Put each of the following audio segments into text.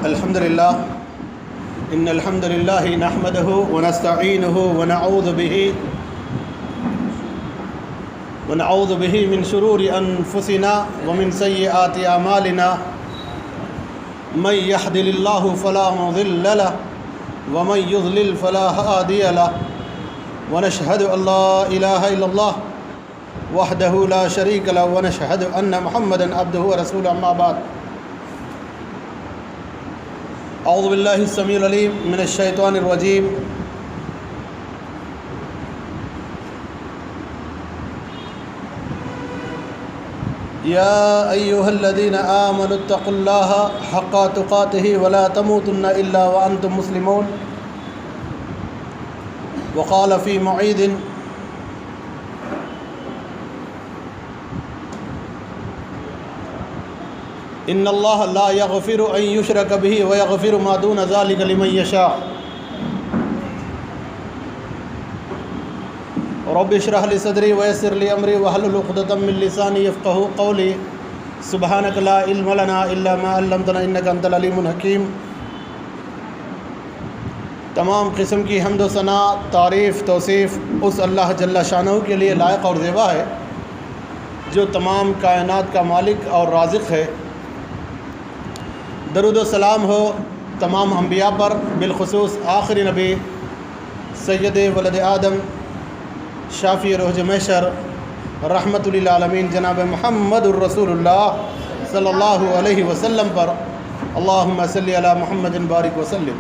الحمد للہ ان الحمد للہ نحمده ونستعینه ونعوذ به من شرور انفسنا ومن سیئات اعمالنا من يهد الله فلا مضل له ومن يضلل فلا هادي له ونشهد ان لا اله الا الله وحده لا شريك له ونشهد ان محمدا عبده ورسوله اما بعد اعوذ باللہ السمیع العلیم من الشیطان الرجیم یا ایہا الذین آمنوا اتقوا اللہ حق تقاتہ ولا تموتن الا وانتم مسلمون وقال فی معید ان اللہ لا یغفر ان یشرک به ویغفر ما دون ذلک لمن یشاء رب اشرح لی صدری ویسر لی امری واحلل عقدۃ من لسانی یفقہوا قولی سبحانک لا علم لنا الا ما علمتنا انک انت العلیم الحکیم۔ تمام قسم کی حمد و ثنا، تعریف، توصیف اس اللہ جل شانہ کے لیے لائق اور زیبا ہے جو تمام کائنات کا مالک اور رازق ہے۔ درود و سلام ہو تمام انبیاء پر، بالخصوص آخری نبی سید ولد آدم، شافی روح محشر، رحمت للعالمین جناب محمد الرسول اللہ صلی اللہ علیہ وسلم پر۔ اللہم صلی علی محمد بارک وسلم۔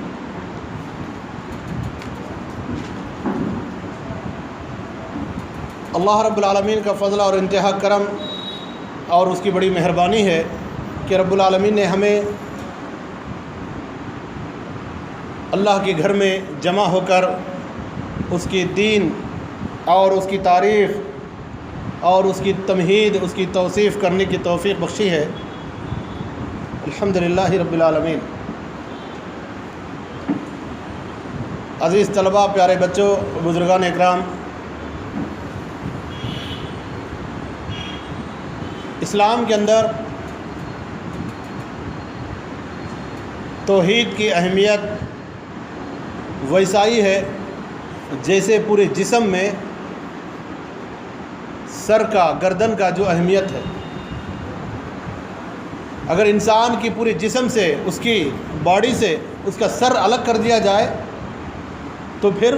اللہ رب العالمین کا فضل اور انتہا کرم اور اس کی بڑی مہربانی ہے کہ رب العالمین نے ہمیں اللہ کے گھر میں جمع ہو کر اس کی دین اور اس کی تعریف اور اس کی تمہید، اس کی توصیف کرنے کی توفیق بخشی ہے۔ الحمدللہ رب العالمین۔ عزیز طلباء، پیارے بچوں، بزرگان اکرام، اسلام کے اندر توحید کی اہمیت ویسائی ہے جیسے پورے جسم میں سر کا، گردن کا جو اہمیت ہے۔ اگر انسان کی پورے جسم سے، اس کی باڈی سے اس کا سر الگ کر دیا جائے تو پھر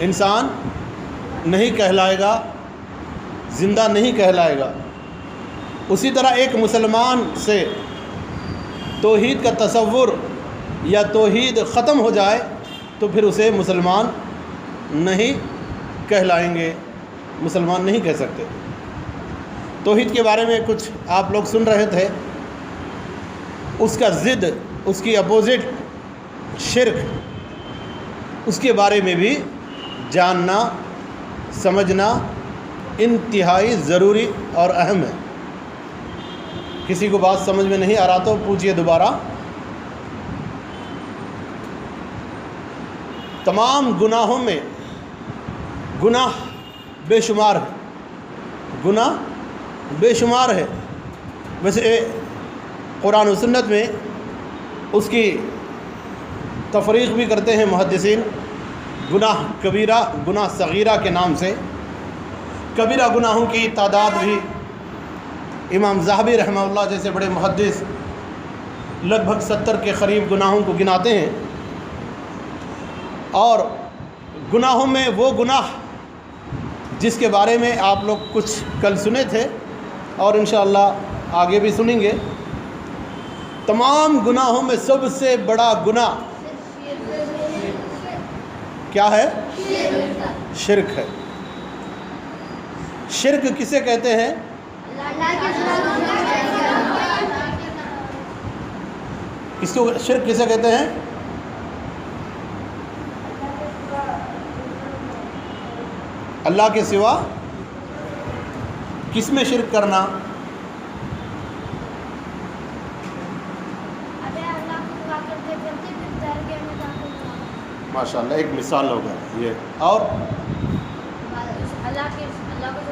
انسان نہیں کہلائے گا، زندہ نہیں کہلائے گا۔ اسی طرح ایک مسلمان سے توحید کا تصور یا توحید ختم ہو جائے تو پھر اسے مسلمان نہیں کہلائیں گے، مسلمان نہیں کہہ سکتے۔ توحید کے بارے میں کچھ آپ لوگ سن رہے تھے، اس کا ضد، اس کی اپوزٹ شرک، اس کے بارے میں بھی جاننا، سمجھنا انتہائی ضروری اور اہم ہے۔ کسی کو بات سمجھ میں نہیں آ رہا تو پوچھئے دوبارہ۔ تمام گناہوں میں گناہ بے شمار ہے، گناہ بے شمار ہے۔ ویسے قرآن و سنت میں اس کی تفریق بھی کرتے ہیں محدثین، گناہ کبیرہ، گناہ صغیرہ کے نام سے۔ کبیرہ گناہوں کی تعداد بھی امام ذہبی رحمہ اللہ جیسے بڑے محدث لگ بھگ 70 کے قریب گناہوں کو گناتے ہیں۔ اور گناہوں میں وہ گناہ جس کے بارے میں آپ لوگ کچھ کل سنے تھے اور انشاءاللہ آگے بھی سنیں گے، تمام گناہوں میں سب سے بڑا گناہ کیا ہے؟ شرک ہے۔ شرک کسے کہتے ہیں؟ اس کو شرک کسے کہتے ہیں؟ اللہ کے سوا کس میں شرک کرنا؟ ماشاءاللہ، ایک مثال ہوگا یہ۔ اور اللہ کو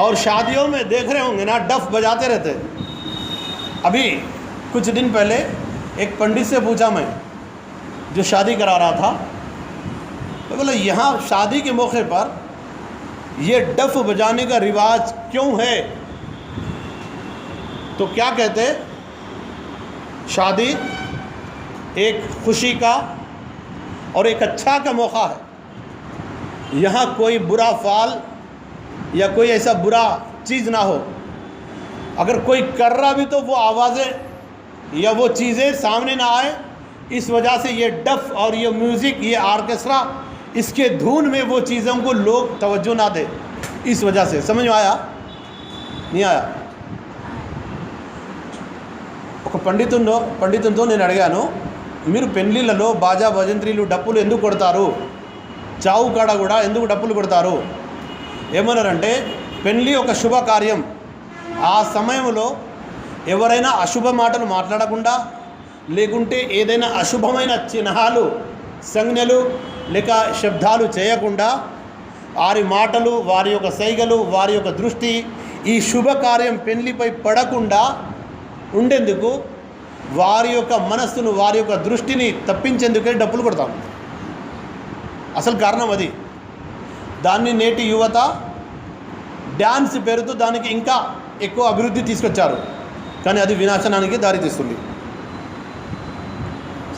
اور شادیوں میں دیکھ رہے ہوں گے نا ڈف بجاتے رہتے. ابھی کچھ دن پہلے ایک پنڈت سے پوچھا میں جو شادی کرا رہا تھا، تو بولا یہاں شادی کے موقع پر یہ ڈف بجانے کا رواج کیوں ہے؟ تو کیا کہتے، شادی ایک خوشی کا اور ایک اچھا کا موقع ہے، یہاں کوئی برا فعل یا کوئی ایسا برا چیز نہ ہو. اگر کوئی کر رہا بھی تو وہ آوازیں یا وہ چیزیں سامنے نہ آئے. اس وجہ سے یہ ڈف اور یہ میوزک، یہ آرکیسٹرا، اس کے دھن میں وہ چیزوں کو لوگ توجہ نہ دے. اس وجہ سے سمجھ میں آیا؟ نہیں آیا؟ ఒక పండితునితో నేను అడిగాను, మీరు పెళ్ళిళ్ళలో బాజా భజంత్రీలు డప్పులు ఎందుకు కొడతారు, చావు కాడ కూడా ఎందుకు డప్పులు కొడతారు? ఏమన్నారంటే, పెళ్ళి ఒక శుభకార్యం, ఆ సమయంలో ఎవరైనా అశుభ మాటలు మాట్లాడకుండా, లేకుంటే ఏదైనా అశుభమైన చిహ్నాలు, సంజ్ఞలు లేక శబ్దాలు చేయకుండా, వారి మాటలు, వారి యొక్క సైగలు, వారి యొక్క దృష్టి ఈ శుభకార్యం పెళ్ళిపై పడకుండా ఉండేందుకు, వారి యొక్క మనస్సును, వారి యొక్క దృష్టిని తప్పించేందుకే డప్పులు కొడతాం. అసలు కారణం అది. దాన్ని నేటి యువత డ్యాన్స్ పేరుతో దానికి ఇంకా ఎక్కువ అభివృద్ధి తీసుకొచ్చారు, కానీ అది వినాశనానికి దారితీస్తుంది.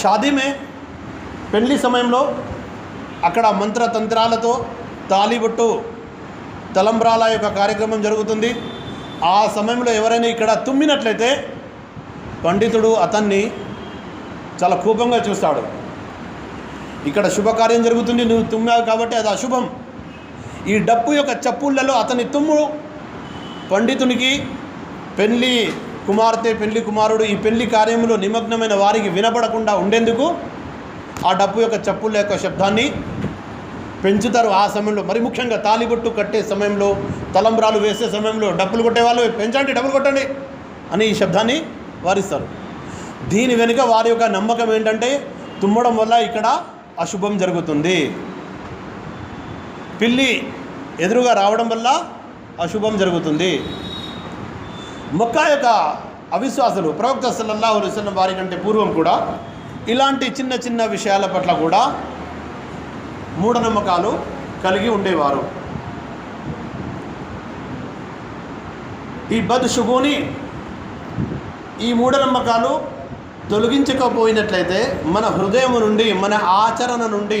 షాదీ మే పెళ్లి సమయంలో అక్కడ మంత్రతంత్రాలతో తాళిబొట్టు, తలంబ్రాల యొక్క కార్యక్రమం జరుగుతుంది. ఆ సమయంలో ఎవరైనా ఇక్కడ తుమ్మినట్లయితే పండితుడు అతన్ని చాలా కోపంగా చూస్తాడు. ఇక్కడ శుభకార్యం జరుగుతుంది, నువ్వు తుమ్మావు కాబట్టి అది అశుభం. ఈ డప్పు యొక్క చప్పుళ్లలో అతని తుమ్ము పండితునికి, పెళ్లి కుమార్తె, పెళ్లి కుమారుడు ఈ పెళ్లి కార్యంలో నిమగ్నమైన వారికి వినపడకుండా ఉండేందుకు ఆ డప్పు యొక్క చప్పుళ్ళ యొక్క శబ్దాన్ని పెంచుతారు. ఆ సమయంలో మరి ముఖ్యంగా తాళిబొట్టు కట్టే సమయంలో, తలంబ్రాలు వేసే సమయంలో డప్పులు కొట్టేవాళ్ళు పెంచండి, డప్పులు కొట్టండి అని ఈ శబ్దాన్ని వారిస్తారు. దీని వెనుక వారి యొక్క నమ్మకం ఏంటంటే, తుమ్మడం వల్ల ఇక్కడ అశుభం జరుగుతుంది, పిల్లి ఎదురుగా రావడం వల్ల అశుభం జరుగుతుంది. మక్కా యొక్క అవిశ్వాసులు ప్రవక్త సల్లల్లాహు అలైహి వసల్లం వారి కంటే పూర్వం కూడా ఇలాంటి చిన్న చిన్న విషయాల పట్ల కూడా మూఢనమ్మకాలు కలిగి ఉండేవారు. ఈ బద్షుగూని, ఈ మూఢనమ్మకాలు తొలగించకపోయినట్లయితే మన హృదయం నుండి, మన ఆచరణ నుండి,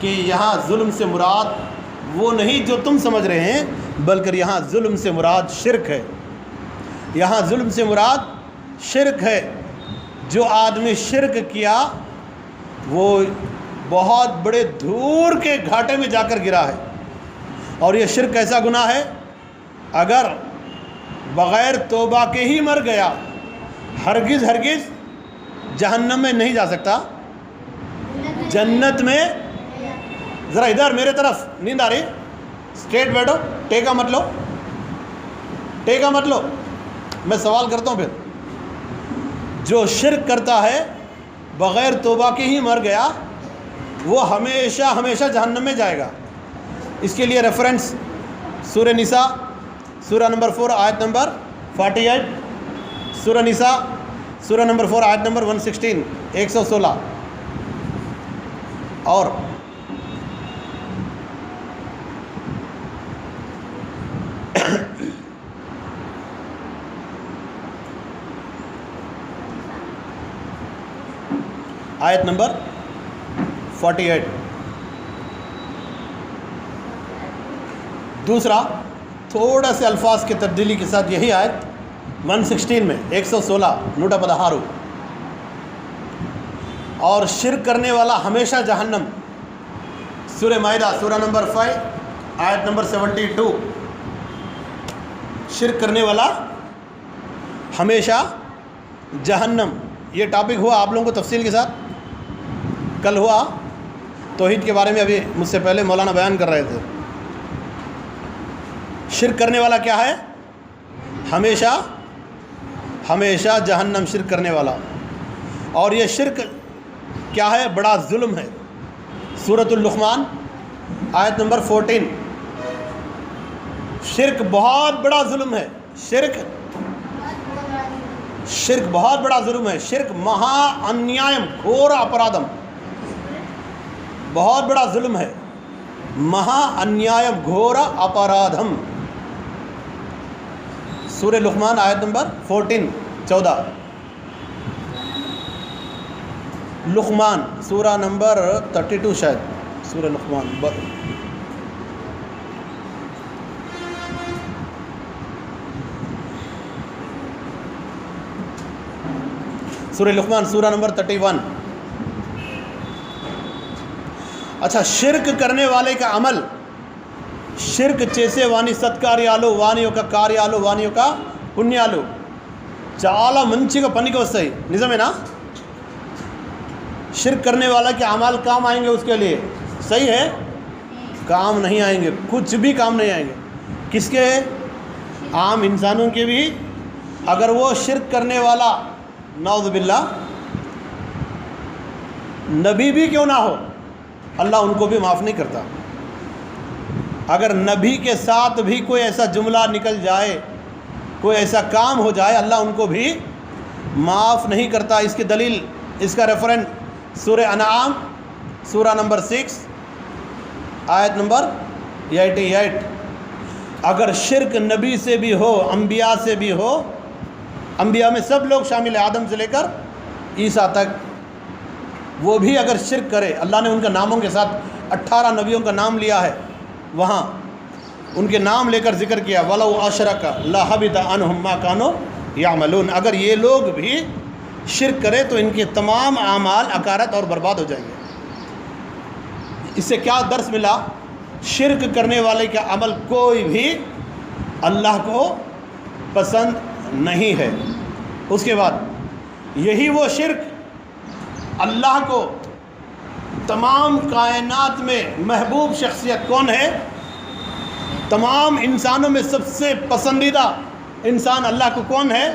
کہ یہاں ظلم سے مراد وہ نہیں جو تم سمجھ رہے ہیں، بلکہ یہاں ظلم سے مراد شرک ہے۔ یہاں ظلم سے مراد شرک ہے۔ جو آدمی شرک کیا وہ بہت بڑے دور کے گھاٹے میں جا کر گرا ہے۔ اور یہ شرک ایسا گناہ ہے، اگر بغیر توبہ کے ہی مر گیا ہرگز جہنم میں نہیں جا سکتا، جنت میں۔ ذرا ادھر میرے طرف، نیند آ رہی؟ اسٹریٹ بیٹھو، ٹیکا مت لو، ٹیکا مت لو، میں سوال کرتا ہوں پھر۔ جو شرک کرتا ہے بغیر توبہ کے ہی مر گیا وہ ہمیشہ جہنم میں جائے گا۔ اس کے لیے ریفرنس سورہ نساء سورہ نمبر 4 آیت نمبر 48، سورہ نساء سورہ نمبر 4 آیت نمبر 116 116 اور آیت نمبر 48۔ دوسرا تھوڑا سے الفاظ کی تبدیلی کے ساتھ یہی آیت 116 میں 116 نوٹا پدہارو، اور شرک کرنے والا ہمیشہ جہنم، سورہ مائدہ سورہ نمبر 5 آیت نمبر 72۔ شرک کرنے والا ہمیشہ جہنم، یہ ٹاپک ہوا آپ لوگوں کو تفصیل کے ساتھ، کل ہوا توحید کے بارے میں، ابھی مجھ سے پہلے مولانا بیان کر رہے تھے۔ شرک کرنے والا کیا ہے؟ ہمیشہ جہنم، شرک کرنے والا۔ اور یہ شرک کیا ہے؟ بڑا ظلم ہے۔ سورۃ اللقمان آیت نمبر 14۔ شرک بہت بڑا ظلم ہے، شرک بہت بڑا ظلم ہے۔ شرک مہا انیایم گھور اپرادھم، بہت بڑا ظلم ہے، مہا انیایم گھور اپرادھم۔ سورہ لقمان آیت نمبر 14 لقمان سورہ نمبر 32 شاید، سورہ لقمان سورہ لقمان سورہ نمبر 31۔ اچھا، شرک کرنے والے کا عمل، షిర్క్ చేసే వాని సత్కార్యాలు, వాని యొక్క కార్యాలు, వాని యొక్క పుణ్యాలు చాలా మంచిగా పనికి వస్తాయి, నిజమేనా? شرک کرنے والا کے اعمال کام آئیں گے اس کے لیے، صحیح ہے؟ کام نہیں آئیں گے، کچھ بھی کام نہیں آئیں گے۔ کس کے؟ عام انسانوں کے بھی۔ اگر وہ شرک کرنے والا نعوذ باللہ نبی بھی کیوں نہ ہو، اللہ ان کو بھی معاف نہیں کرتا۔ اگر نبی کے ساتھ بھی کوئی ایسا جملہ نکل جائے، کوئی ایسا کام ہو جائے، اللہ ان کو بھی معاف نہیں کرتا۔ اس کی دلیل، اس کا ریفرنس سورہ انعام سورہ نمبر 6 آیت نمبر 88۔ اگر شرک نبی سے بھی ہو، انبیاء سے بھی ہو، انبیاء میں سب لوگ شامل ہیں، آدم سے لے کر عیسیٰ تک، وہ بھی اگر شرک کرے، اللہ نے ان کے ناموں کے ساتھ 18 نبیوں کا نام لیا ہے، وہاں ان کے نام لے کر ذکر کیا، وَلَوْ أَشْرَكَ لَحَبِطَ عَنْهُمْ مَا كَانُوا يَعْمَلُونَ۔ اگر یہ لوگ بھی شرک کرے تو ان کے تمام اعمال اکارت اور برباد ہو جائیں گے۔ اس سے کیا درس ملا؟ شرک کرنے والے کا عمل کوئی بھی اللہ کو پسند نہیں ہے۔ اس کے بعد یہی وہ شرک اللہ کو تمام کائنات میں محبوب شخصیت کون ہے؟ تمام انسانوں میں سب سے پسندیدہ انسان اللہ کو کون ہے؟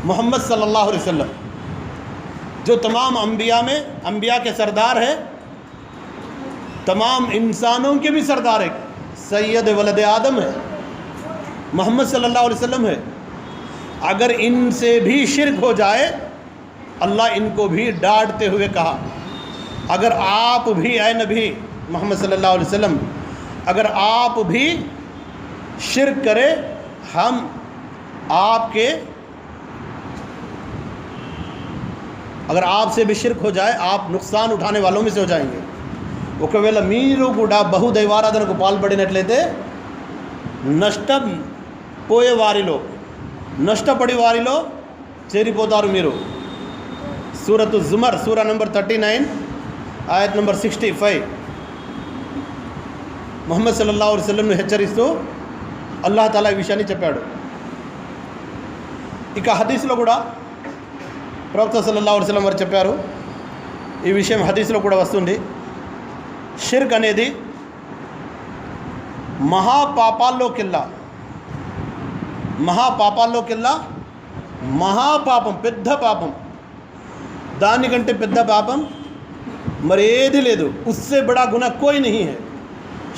محمد صلی اللہ علیہ وسلم، جو تمام انبیاء میں انبیاء کے سردار ہے، تمام انسانوں کے بھی سردار ہے، سید ولد آدم ہے، محمد صلی اللہ علیہ وسلم ہے۔ اگر ان سے بھی شرک ہو جائے، اللہ ان کو بھی ڈانٹتے ہوئے کہا، اگر آپ بھی اے نبی محمد صلی اللہ علیہ وسلم، اگر آپ بھی شرک کرے، ہم آپ کے، اگر آپ سے بھی شرک ہو جائے، آپ نقصان اٹھانے والوں میں سے ہو جائیں گے۔ ఒకవేళ మీరు కూడా బహుదైవారాధనకు పాల్పడినట్లయితే నష్టపడి వారిలో చేరిపోతారు మీరు. సూరతు జుమర్ సూరా నంబర్ 39 ఆయత్ నంబర్ 65 ముహమ్మద్ సల్లల్లాహు అలైహి వసల్లంను హెచ్చరిస్తూ అల్లాహ్ తాలా ఈ విషయాన్ని చెప్పాడు. ఇక హదీస్లో కూడా ప్రవక్త సల్లల్లాహు అలైహి వసల్లం వారు చెప్పారు, ఈ విషయం హదీస్లో కూడా వస్తుంది. షిర్క్ అనేది మహాపాపాల్లోకెల్లా మహాపాపం, పెద్ద పాపం. దానికంటే పెద్ద పాపం మరేది లేదు. ఉస్సే బడా గునా కోయి నహీ హై.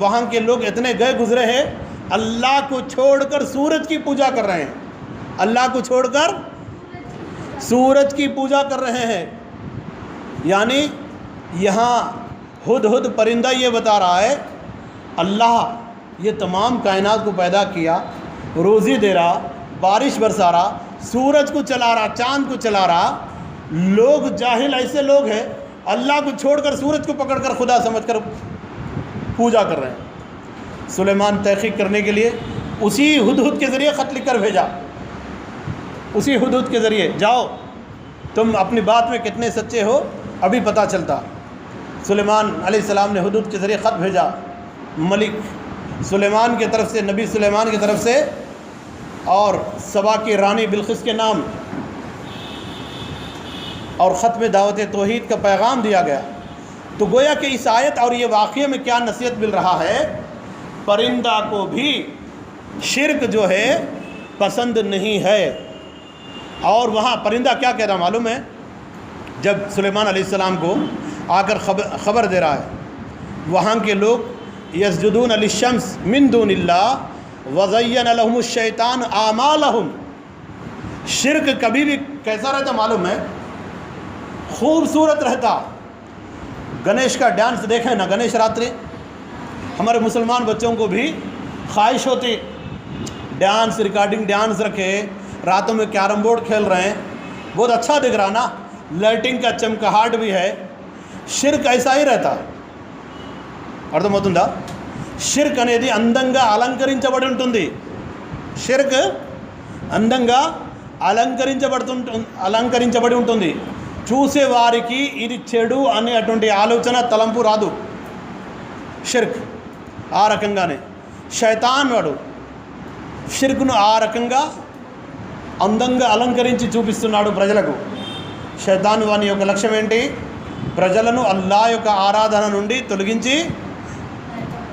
وہاں کے لوگ اتنے گئے گزرے ہیں، اللہ کو چھوڑ کر سورج کی پوجا کر رہے ہیں، اللہ کو چھوڑ کر سورج کی پوجا کر رہے ہیں۔ یعنی یہاں ہدہد پرندہ یہ بتا رہا ہے اللہ یہ تمام کائنات کو پیدا کیا، روزی دے رہا، بارش برسا رہا، سورج کو چلا رہا، چاند کو چلا رہا، لوگ جاہل ایسے لوگ ہیں اللہ کو چھوڑ کر سورج کو پکڑ کر خدا سمجھ کر پوجا کر رہے ہیں۔ سلیمان تحقیق کرنے کے لیے اسی ہدہد کے ذریعے خط لکھ کر بھیجا، اسی ہدہد کے ذریعے جاؤ تم اپنی بات میں کتنے سچے ہو ابھی پتہ چلتا۔ سلیمان علیہ السلام نے ہدہد کے ذریعے خط بھیجا، ملک سلیمان کی طرف سے، نبی سلیمان کی طرف سے، اور سبا کی رانی بلقیس کے نام، اور خط میں دعوت توحید کا پیغام دیا گیا۔ تو گویا کہ اس آیت اور یہ واقعے میں کیا نصیحت مل رہا ہے؟ پرندہ کو بھی شرک جو ہے پسند نہیں ہے۔ اور وہاں پرندہ کیا کہہ رہا معلوم ہے؟ جب سلیمان علیہ السلام کو آ کر خبر دے رہا ہے وہاں کے لوگ یسجدون للشمس من دون اللہ وزین لهم الشیطان اعمالهم، شرک کبھی بھی کیسا رہتا معلوم ہے؟ خوبصورت رہتا۔ گنیش کا ڈانس دیکھیں نا، گنیش راتری، ہمارے مسلمان بچوں کو بھی خواہش ہوتی ڈانس، ریکارڈنگ ڈانس رکھے، راتوں میں کیرم بورڈ کھیل رہے ہیں، بہت اچھا دکھ رہا نا، لائٹنگ کا چمکہاٹ بھی ہے۔ شرک ایسا ہی رہتا۔ అర్థమవుతుందా؟ షిర్క్ అనేది అందంగా అలంకరించబడి ఉంటుంది। షిర్క్ అందంగా అలంకరించబడి ఉంటుంది। చూసేవారికి ఇది చెడు అనేటువంటి ఆలోచన తలంపు రాదు। షిర్క్ ఆ రకంగానే శైతాన్ వాడు షిర్క్ను ఆ రకంగా అందంగా అలంకరించి చూపిస్తున్నాడు ప్రజలకు। శైతాన్ వాని యొక్క లక్ష్యం ఏంటి? ప్రజలను అల్లాహ్ యొక్క ఆరాధన నుండి తొలగించి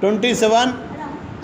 27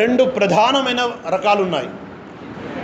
రెండు ప్రధానమైన రకాలు ఉన్నాయి।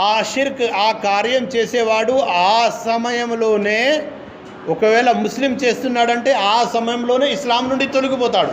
ఆ షిర్క్, ఆ కార్యం చేసేవాడు ఆ సమయంలోనే, ఒకవేళ ముస్లిం చేస్తున్నాడంటే ఆ సమయంలోనే ఇస్లాం నుండి తొలగిపోతాడు।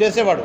చేసేవాడు,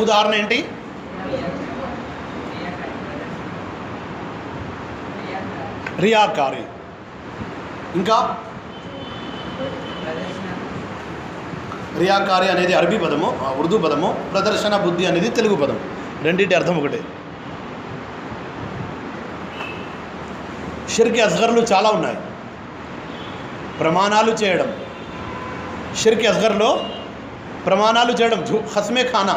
ఉదాహరణ ఏంటి? రియాకారి। ఇంకా రియాకారి అనేది అరబీ పదము, ఉర్దూ పదము. ప్రదర్శన బుద్ధి అనేది తెలుగు పదం. రెండింటి అర్థం ఒకటే. షిర్క్ అస్గర్లు చాలా ఉన్నాయి. ప్రమాణాలు చేయడం, షిర్క్ అస్గర్లో ప్రమాణాలు చేయడం, ఖస్మే ఖానా,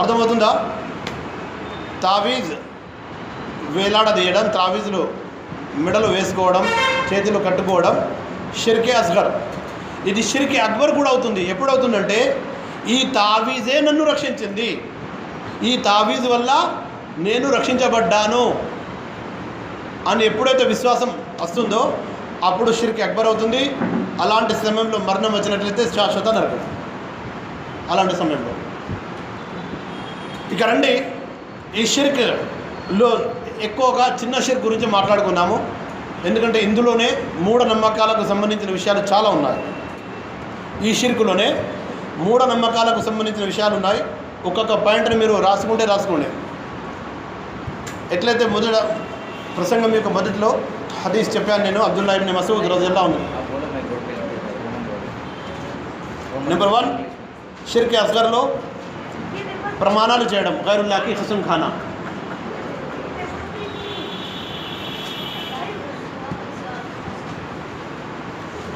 అర్థమవుతుందా? తావీజ్ వేలాడదీయడం, తావీజులు మెడలో వేసుకోవడం, చేతిలో కట్టుకోవడం షిర్కే అస్గర్. ఇది షిర్కే అక్బర్ కూడా అవుతుంది. ఎప్పుడు అవుతుందంటే ఈ తావీజే నన్ను రక్షించింది, ఈ తావీజ్ వల్ల నేను రక్షించబడ్డాను అని ఎప్పుడైతే విశ్వాసం వస్తుందో అప్పుడు షిర్క్ అక్బర్ అవుతుంది. అలాంటి సమయంలో మరణం వచ్చినట్లయితే శాశ్వత నరకం. అలాంటి సమయంలో ఇక రండి, ఈ షిర్క్లో ఎక్కువగా చిన్న షిర్క్ గురించి మాట్లాడుకున్నాము. ఎందుకంటే ఇందులోనే మూఢనమ్మకాలకు సంబంధించిన విషయాలు చాలా ఉన్నాయి. ఈ షిర్క్లోనే మూఢనమ్మకాలకు సంబంధించిన విషయాలు ఉన్నాయి. ఒక్కొక్క పాయింట్ని మీరు రాసుకోండి. ఎట్లయితే మొదట ప్రసంగం యొక్క మొదటిలో హదీస్ చెప్పాను నేను, అబ్దుల్లా ఇబ్న్ మసూద్ రజియల్లాహు అన్హు. నెంబర్ 1 షిర్క్ అస్గర్లో ప్రమాణాలు చేయడం, గైరుల్లాహకి ఖుస్మ్ ఖానా.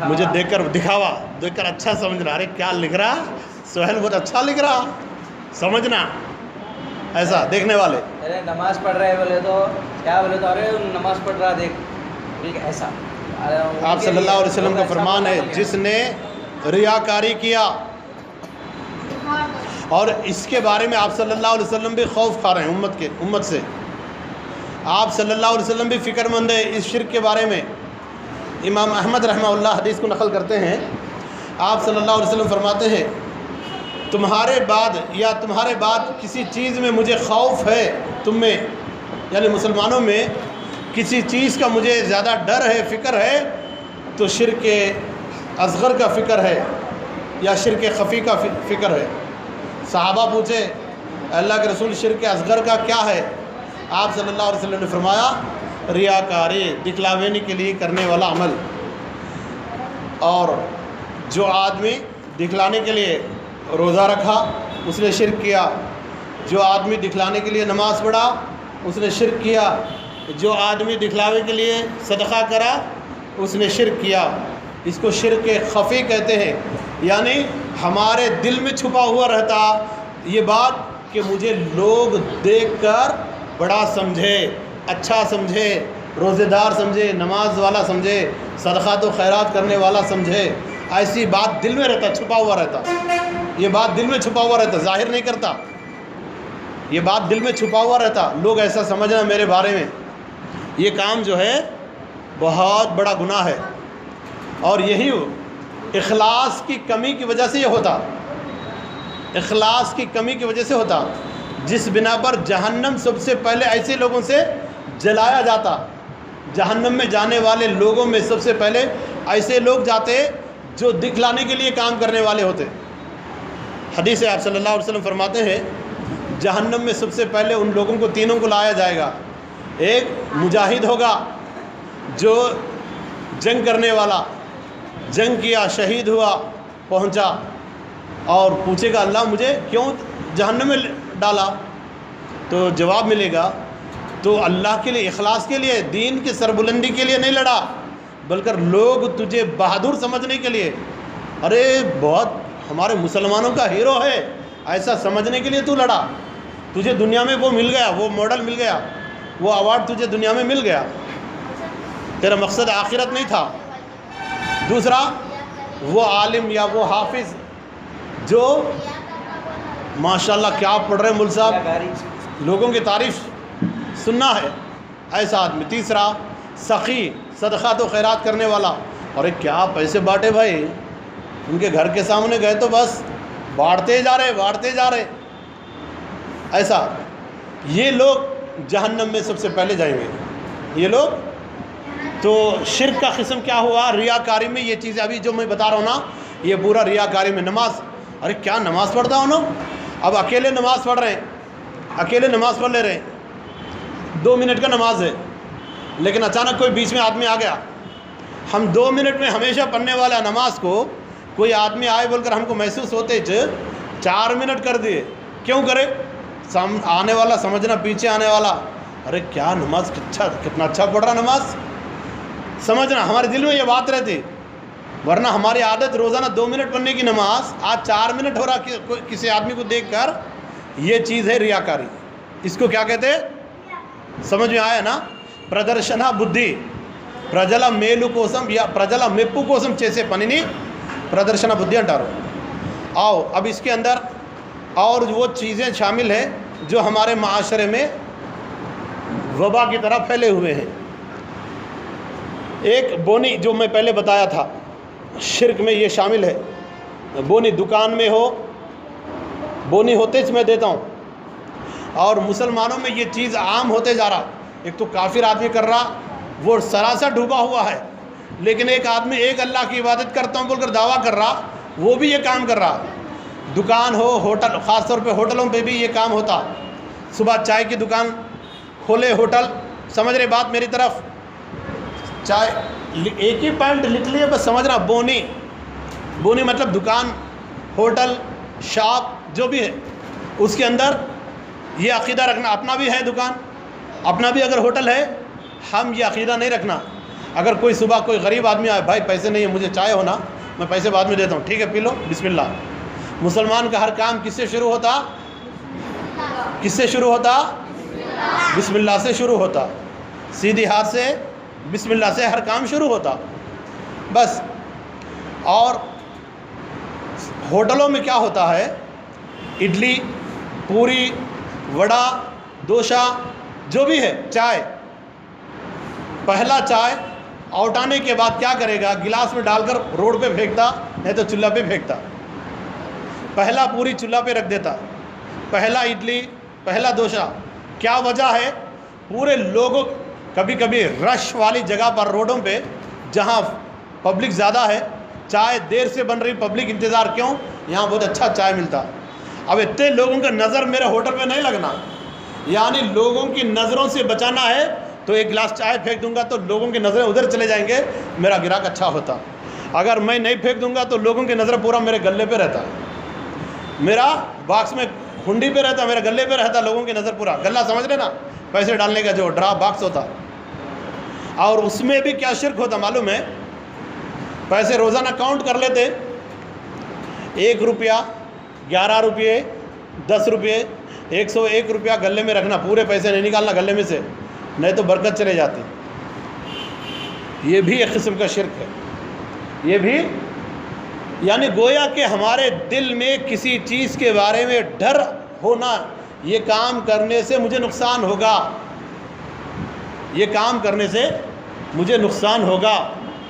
مجھے دیکھ کر اچھا سمجھ رہا، ارے کیا لکھ رہا سہیل، بہت اچھا لکھ رہا، سمجھنا ایسا دیکھنے والے. ارے نماز پڑھ رہے بولے تو کیا بولے تو ارے نماز پڑھ رہا دیکھ ایسا. آپ صلی اللہ علیہ وسلم کا فرمان ہے جس نے ریاکاری کیا، اور اس کے بارے میں آپ صلی اللہ علیہ وسلم بھی خوف کھا رہے ہیں امت سے. آپ صلی اللہ علیہ وسلم بھی فکر مند ہے اس شرک کے بارے میں. امام احمد رحمہ اللہ حدیث کو نقل کرتے ہیں، آپ صلی اللہ علیہ وسلم فرماتے ہیں تمہارے بعد کسی چیز میں مجھے خوف ہے، تم میں یعنی مسلمانوں میں کسی چیز کا مجھے زیادہ ڈر ہے، فکر ہے تو شرک اصغر کا فکر ہے یا شرک خفی کا فکر ہے. صحابہ پوچھے اللہ کے رسول شرک اصغر کا کیا ہے؟ آپ صلی اللہ علیہ وسلم نے فرمایا ریاکاری، دکھلاوے کے لیے کرنے والا عمل. اور جو آدمی دکھلانے کے لیے روزہ رکھا اس نے شرک کیا، جو آدمی دکھلانے کے لیے نماز پڑھا اس نے شرک کیا، جو آدمی دکھلاوے کے لیے صدقہ کرا اس نے شرک کیا. اس کو شرک خفی کہتے ہیں، یعنی ہمارے دل میں چھپا ہوا رہتا یہ بات کہ مجھے لوگ دیکھ کر بڑا سمجھے، اچھا سمجھے، روزے دار سمجھے، نماز والا سمجھے، صدقات و خیرات کرنے والا سمجھے. ایسی بات دل میں رہتا، چھپا ہوا رہتا. یہ بات دل میں چھپا ہوا رہتا، ظاہر نہیں کرتا. یہ بات دل میں چھپا ہوا رہتا، لوگ ایسا سمجھنا میرے بارے میں. یہ کام جو ہے بہت بڑا گناہ ہے، اور یہی اخلاص کی کمی کی وجہ سے یہ ہوتا. اخلاص کی کمی کی وجہ سے ہوتا، جس بنا پر جہنم سب سے پہلے ایسے لوگوں سے جلایا جاتا. جہنم میں جانے والے لوگوں میں سب سے پہلے ایسے لوگ جاتے جو دکھلانے کے لیے کام کرنے والے ہوتے. حدیث آپ صلی اللہ علیہ وسلم فرماتے ہیں جہنم میں سب سے پہلے ان لوگوں کو تینوں کو لایا جائے گا. ایک مجاہد ہوگا جو جنگ کرنے والا، جنگ کیا، شہید ہوا، پہنچا، اور پوچھے گا اللہ مجھے کیوں جہنم میں ڈالا؟ تو جواب ملے گا تو اللہ کے لیے، اخلاص کے لیے، دین کی سربلندی کے لیے نہیں لڑا، بلکہ لوگ تجھے بہادر سمجھنے کے لیے، ارے بہت ہمارے مسلمانوں کا ہیرو ہے ایسا سمجھنے کے لیے تو لڑا. تجھے دنیا میں وہ مل گیا، وہ ماڈل مل گیا، وہ ایوارڈ تجھے دنیا میں مل گیا، تیرا مقصد آخرت نہیں تھا. دوسرا وہ عالم یا وہ حافظ جو ماشاءاللہ کیا پڑھ رہے ہیں مول صاحب، لوگوں کی تعریف سننا ہے، ایسا آدمی. تیسرا سخی، صدقات و خیرات کرنے والا، ارے کیا پیسے بانٹے بھائی، ان کے گھر کے سامنے گئے تو بس بانٹتے جا رہے. ایسا یہ لوگ جہنم میں سب سے پہلے جائیں گے. یہ لوگ تو شرک کا قسم کیا ہوا؟ ریاکاری میں. یہ چیزیں ابھی جو میں بتا رہا ہوں نا یہ پورا ریاکاری میں. نماز، ارے کیا نماز پڑھتا ہوں نا، اب اکیلے نماز پڑھ رہے ہیں، اکیلے نماز پڑھ لے رہے ہیں، 2 منٹ کا نماز ہے، لیکن اچانک کوئی بیچ میں آدمی آ گیا. ہم 2 منٹ میں ہمیشہ پڑھنے والا نماز کو کوئی آدمی آئے بول کر ہم کو محسوس ہوتے 4 منٹ کر دیے. کیوں کرے؟ آنے والا سمجھنا، پیچھے آنے والا ارے کیا نماز کتنا اچھا پڑھ رہا نماز، سمجھنا ہمارے دل میں یہ بات رہتی. ورنہ ہماری عادت روزانہ 2 منٹ پڑھنے کی نماز آج 4 منٹ ہو رہا کسی آدمی کو دیکھ کر. یہ چیز ہے ریاکاری. اس کو کیا کہتے ہیں؟ سمجھ میں آیا نا؟ پردرشنا بدھی، ప్రజల మేలు కోసం یا ప్రజల మెప్పు కోసం చేసే పనిని ప్రదర్శన బుద్ధి అంటారు. آؤ اب اس کے اندر اور وہ چیزیں شامل ہیں جو ہمارے معاشرے میں وبا کی طرح پھیلے ہوئے ہیں. ایک بونی جو میں پہلے بتایا تھا شرک میں یہ شامل ہے. بونی دکان میں ہو، بونی ہوتے میں دیتا ہوں، اور مسلمانوں میں یہ چیز عام ہوتے جا رہا. ایک تو کافر آدمی کر رہا، وہ سراسر ڈوبا ہوا ہے، لیکن ایک آدمی ایک اللہ کی عبادت کرتا ہوں بول کر دعویٰ کر رہا، وہ بھی یہ کام کر رہا. دکان ہو، ہوٹل، خاص طور پہ ہوٹلوں پہ بھی یہ کام ہوتا. صبح چائے کی دکان کھولے ہوٹل، سمجھ رہے بات میری طرف؟ چائے ایک ہی پوائنٹ لکھ لیے بس، سمجھ رہا. بونی، بونی مطلب دکان، ہوٹل، شاپ جو بھی ہے، اس کے اندر یہ عقیدہ رکھنا اپنا بھی ہے دکان، اپنا بھی اگر ہوٹل ہے، ہم یہ عقیدہ نہیں رکھنا اگر کوئی صبح کوئی غریب آدمی آئے، بھائی پیسے نہیں ہے مجھے چائے ہونا، میں پیسے بعد میں دیتا ہوں، ٹھیک ہے پی لو، بسم اللہ۔ مسلمان کا ہر کام کس سے شروع ہوتا؟ کس سے شروع ہوتا؟ بسم اللہ سے شروع ہوتا، سیدھی ہاتھ سے بسم اللہ سے ہر کام شروع ہوتا بس۔ اور ہوٹلوں میں کیا ہوتا ہے، اڈلی، پوری، وڑا، دوشا، جو بھی ہے، چائے، پہلا چائے اوٹانے کے بعد کیا کرے گا، گلاس میں ڈال کر روڈ پہ پھینکتا، نہیں تو چولہا پہ پھینکتا، پہلا پوری چولہا پہ رکھ دیتا، پہلا اڈلی، پہلا دوشا۔ کیا وجہ ہے؟ پورے لوگوں، کبھی کبھی رش والی جگہ پر روڈوں پہ جہاں پبلک زیادہ ہے، چائے دیر سے بن رہی، پبلک انتظار کیوں؟ یہاں بہت اچھا چائے ملتا۔ اب اتنے لوگوں کا نظر میرے ہوٹل پہ نہیں لگنا، یعنی لوگوں کی نظروں سے بچانا ہے، تو ایک گلاس چائے پھینک دوں گا تو لوگوں کی نظریں ادھر چلے جائیں گے، میرا گراہک اچھا ہوتا۔ اگر میں نہیں پھینک دوں گا تو لوگوں کی نظر پورا میرے گلے پہ رہتا، میرا باکس میں ہنڈی پہ رہتا، میرے گلے پہ رہتا، لوگوں کی نظر پورا گلہ، سمجھ رہے نا، پیسے ڈالنے کا جو ڈرا باکس ہوتا۔ اور اس میں بھی کیا شرک ہوتا معلوم ہے؟ پیسے روزانہ کاؤنٹ کر لیتے، 1 روپیہ، 11 روپئے، 10 روپئے، 101 روپیہ گلے میں رکھنا، پورے پیسے نہیں نکالنا گلے میں سے، نہیں تو برکت چلے جاتی۔ یہ بھی ایک قسم کا شرک ہے، یہ بھی، یعنی گویا کہ ہمارے دل میں کسی چیز کے بارے میں ڈر ہونا، یہ کام کرنے سے مجھے نقصان ہوگا، یہ کام کرنے سے مجھے نقصان ہوگا،